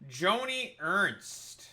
Joni Ernst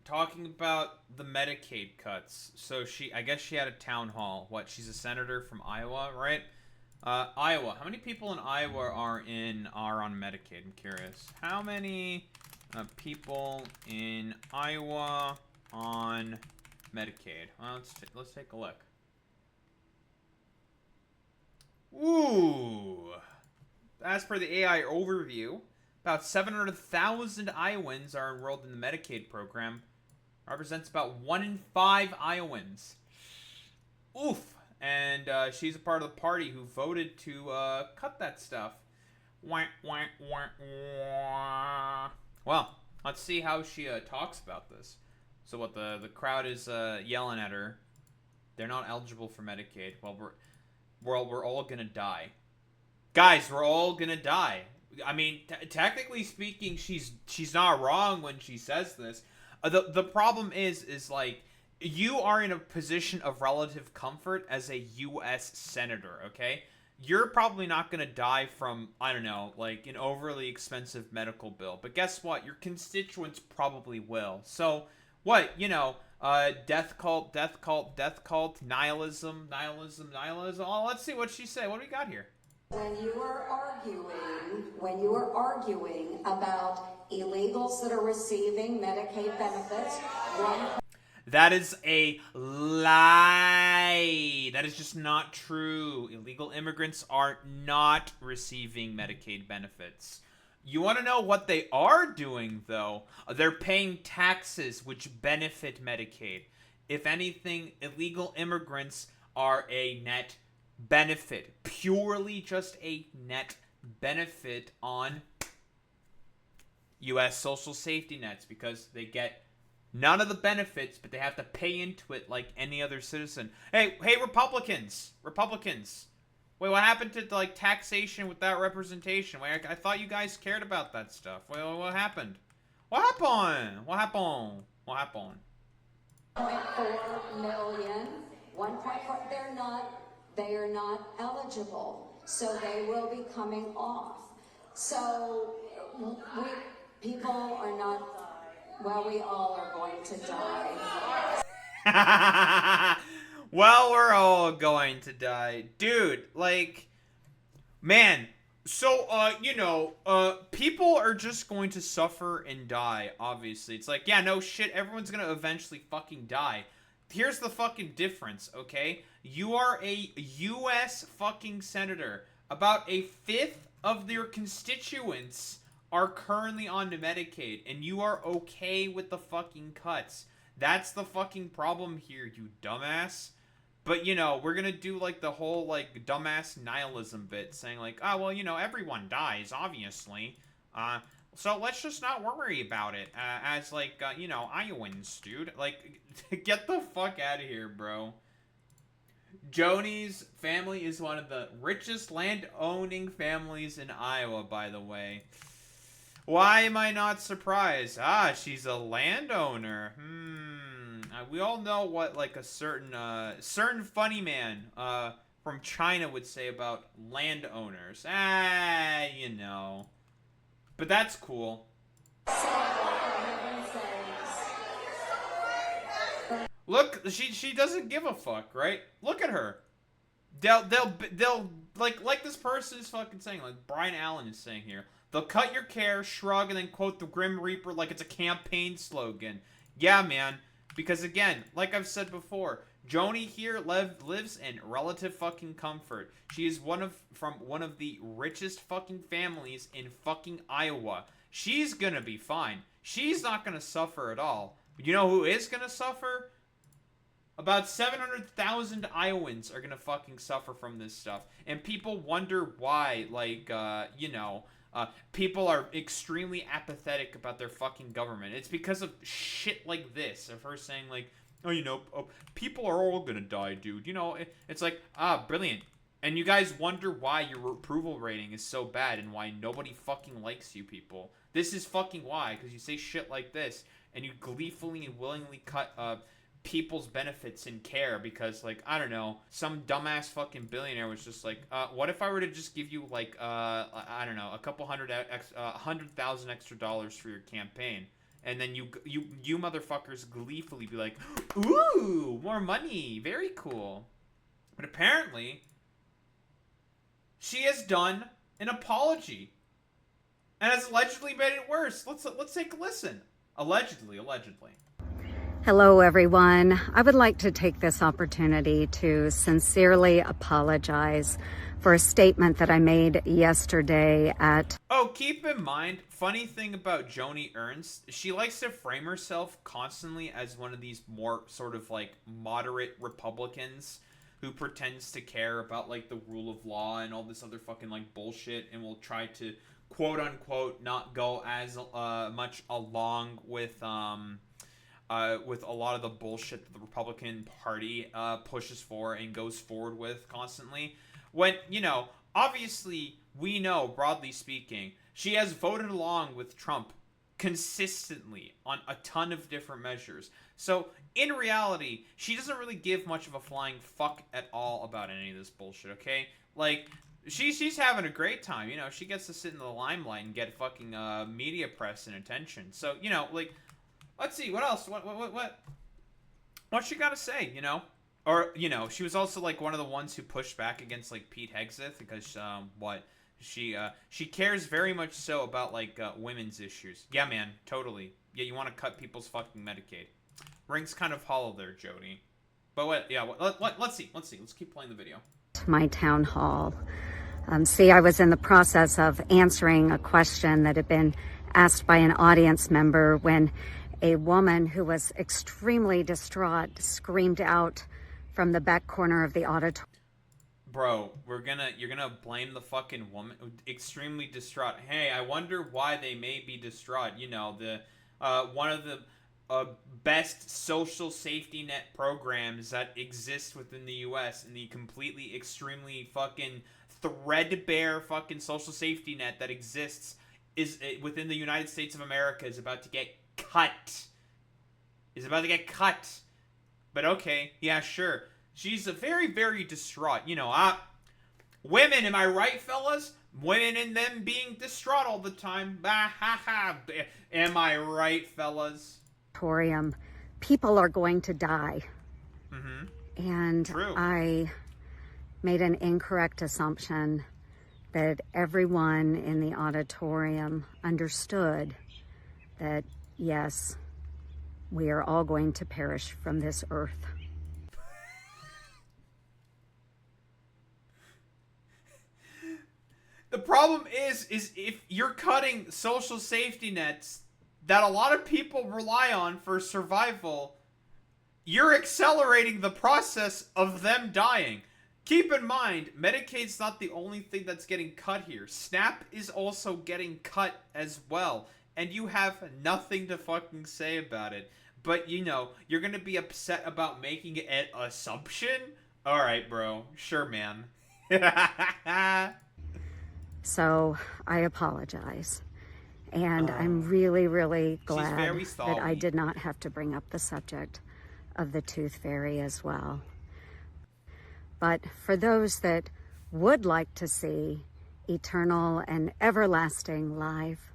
talking about the Medicaid cuts. So I guess she had a town hall. What? She's a senator from Iowa, right? Iowa. How many people in Iowa are on Medicaid? I'm curious. How many people in Iowa on Medicaid? Well, let's take a look. Ooh. As per the AI overview, about 700,000 Iowans are enrolled in the Medicaid program. Represents about 1 in 5 Iowans. Oof. And she's a part of the party who voted to cut that stuff. Wah, wah, wah, wah. Well, let's see how she talks about this. So what the crowd is yelling at her. They're not eligible for Medicaid. Well, we're all gonna die. Guys, we're all gonna die. I mean, technically speaking, she's not wrong when she says this. The problem is like you are in a position of relative comfort as a U.S. senator. Okay, you're probably not gonna die from, I don't know, like an overly expensive medical bill. But guess what? Your constituents probably will. So what? Death cult, death cult, death cult, nihilism, nihilism, nihilism. Oh, let's see what she said. What do we got here? When you are arguing about illegals that are receiving Medicaid benefits, that is a lie. That is just not true. Illegal immigrants are not receiving Medicaid benefits. You want to know what they are doing, though? They're paying taxes which benefit Medicaid. If anything, illegal immigrants are a net benefit. Purely just a net benefit on U.S. social safety nets because they get none of the benefits, but they have to pay into it like any other citizen. Hey, Republicans! Wait, what happened to like taxation without representation? Wait, I thought you guys cared about that stuff. Wait, what happened? What happened? 1.4 million, 1.4, they are not eligible, so they will be coming off. So people are not, well, we all are going to die. Well, we're all going to die. Dude, like, man, so, people are just going to suffer and die, obviously. It's like, yeah, no shit, everyone's gonna eventually fucking die. Here's the fucking difference, okay? You are a U.S. fucking senator. About a fifth of your constituents are currently on Medicaid, and you are okay with the fucking cuts. That's the fucking problem here, you dumbass. But, we're gonna do, like, the whole, like, dumbass nihilism bit, saying, like, oh, well, everyone dies, obviously. So let's just not worry about it, as, like, Iowans, dude. Like, get the fuck out of here, bro. Joni's family is one of the richest land-owning families in Iowa, by the way. Why am I not surprised? She's a landowner. We all know what, like, a certain funny man, from China would say about landowners. But that's cool. Look, she doesn't give a fuck, right? Look at her. They'll like this person is fucking saying, like Brian Allen is saying here. They'll cut your care, shrug, and then quote the Grim Reaper like it's a campaign slogan. Yeah, man. Because again, like I've said before, Joni here lives in relative fucking comfort. She is from one of the richest fucking families in fucking Iowa. She's gonna be fine. She's not gonna suffer at all. But you know who is gonna suffer? About 700,000 Iowans are gonna fucking suffer from this stuff. And people wonder why, like, people are extremely apathetic about their fucking government. It's because of shit like this. Of her saying, like, people are all gonna die, dude. It's like, brilliant. And you guys wonder why your approval rating is so bad and why nobody fucking likes you people. This is fucking why, because you say shit like this, and you gleefully and willingly cut, people's benefits and care because, like, I don't know, some dumbass fucking billionaire was just like, what if I were to just give you, like, I don't know, a couple $100,000 extra dollars for your campaign? And then you motherfuckers gleefully be like, ooh, more money, very cool. But apparently, she has done an apology and has allegedly made it worse. Let's take a listen. Allegedly. Hello, everyone. I would like to take this opportunity to sincerely apologize for a statement that I made yesterday at... Oh, keep in mind, funny thing about Joni Ernst, she likes to frame herself constantly as one of these more sort of like moderate Republicans who pretends to care about like the rule of law and all this other fucking like bullshit and will try to quote unquote not go as much along with a lot of the bullshit that the Republican Party pushes for and goes forward with constantly. When, you know, obviously we know, broadly speaking, she has voted along with Trump consistently on a ton of different measures. So, in reality, she doesn't really give much of a flying fuck at all about any of this bullshit, okay? Like, she's having a great time, you know, she gets to sit in the limelight and get fucking media press and attention. So, you know, like, let's see, what else? What she gotta say, you know? Or, you know, she was also, like, one of the ones who pushed back against, like, Pete Hegseth because, she cares very much so about, like, women's issues. Yeah, man, totally. Yeah, you want to cut people's fucking Medicaid. Rings kind of hollow there, Jody. But let's see. Let's keep playing the video. My town hall. I was in the process of answering a question that had been asked by an audience member when a woman who was extremely distraught screamed out from the back corner of the auditorium. Bro, you're gonna blame the fucking woman, extremely distraught. Hey, I wonder why they may be distraught. You know, the one of the best social safety net programs that exist within the U.S. and the completely, extremely fucking threadbare fucking social safety net that exists is within the United States of America is about to get cut. But okay, yeah, sure. She's a very, very distraught. You know, women, am I right, fellas? Women and them being distraught all the time. Am I right, fellas? People are going to die. Mm-hmm. And True. I made an incorrect assumption that everyone in the auditorium understood that, yes, we are all going to perish from this earth. The problem is if you're cutting social safety nets that a lot of people rely on for survival, you're accelerating the process of them dying. Keep in mind, Medicaid's not the only thing that's getting cut here. SNAP is also getting cut as well. And you have nothing to fucking say about it. But, you know, you're gonna be upset about making an assumption? Alright, bro. Sure, man. So I apologize. And I'm really, really glad that I did not have to bring up the subject of the tooth fairy as well. But for those that would like to see eternal and everlasting life,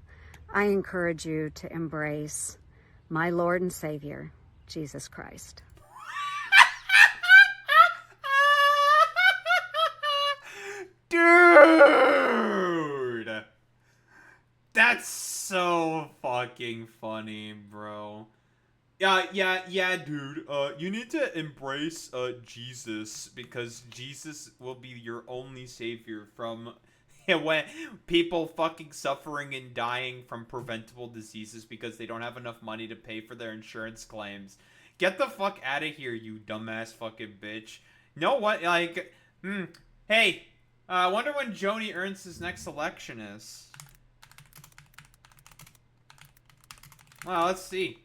I encourage you to embrace my Lord and Savior, Jesus Christ. Dude! That's so fucking funny, bro. Yeah, dude. You need to embrace Jesus because Jesus will be your only savior from when people fucking suffering and dying from preventable diseases because they don't have enough money to pay for their insurance claims. Get the fuck out of here, you dumbass fucking bitch. Know what? Like, hey, I wonder when Joni Ernst's next election is. Well, let's see.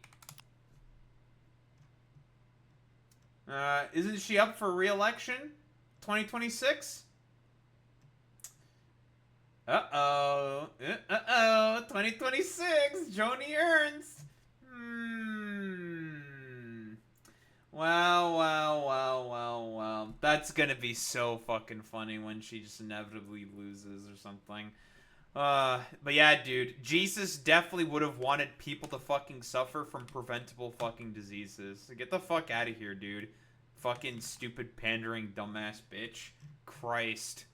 Isn't she up for re-election? 2026? Uh-oh. 2026. Joni Ernst. Well. That's gonna be so fucking funny when she just inevitably loses or something. But yeah, dude, Jesus definitely would have wanted people to fucking suffer from preventable fucking diseases. So get the fuck out of here, dude. Fucking stupid pandering dumbass bitch. Christ.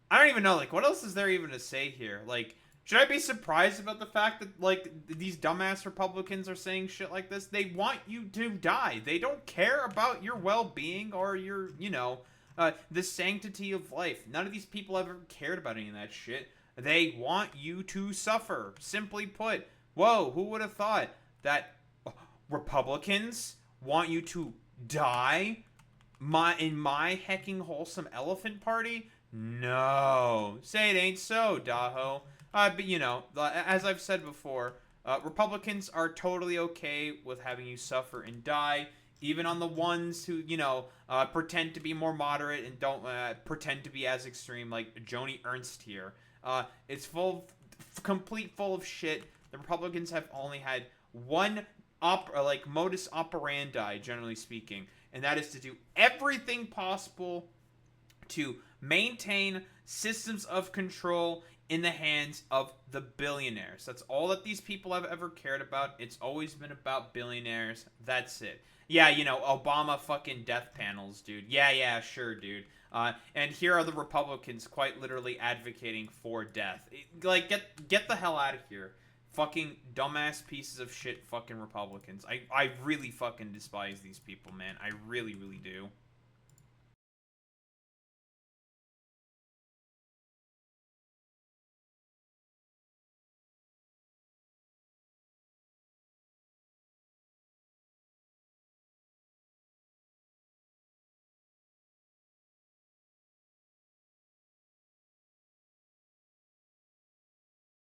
I don't even know, like, what else is there even to say here? Like, should I be surprised about the fact that, like, these dumbass Republicans are saying shit like this? They want you to die. They don't care about your well-being or your, the sanctity of life. None of these people ever cared about any of that shit. They want you to suffer. Simply put. Whoa, who would have thought that Republicans want you to die in my hecking wholesome elephant party? No. Say it ain't so, Daho. But, as I've said before, Republicans are totally okay with having you suffer and die, even on the ones who, pretend to be more moderate and don't pretend to be as extreme, like Joni Ernst here. It's complete full of shit. The Republicans have only had one modus operandi, generally speaking, and that is to do everything possible to maintain systems of control in the hands of the billionaires. That's all that these people have ever cared about. It's always been about billionaires. That's it. Yeah, Obama fucking death panels, dude. Yeah, sure, dude. And here are the Republicans quite literally advocating for death. Get the hell out of here. Fucking dumbass pieces of shit fucking Republicans. I really fucking despise these people, man. I really, really do.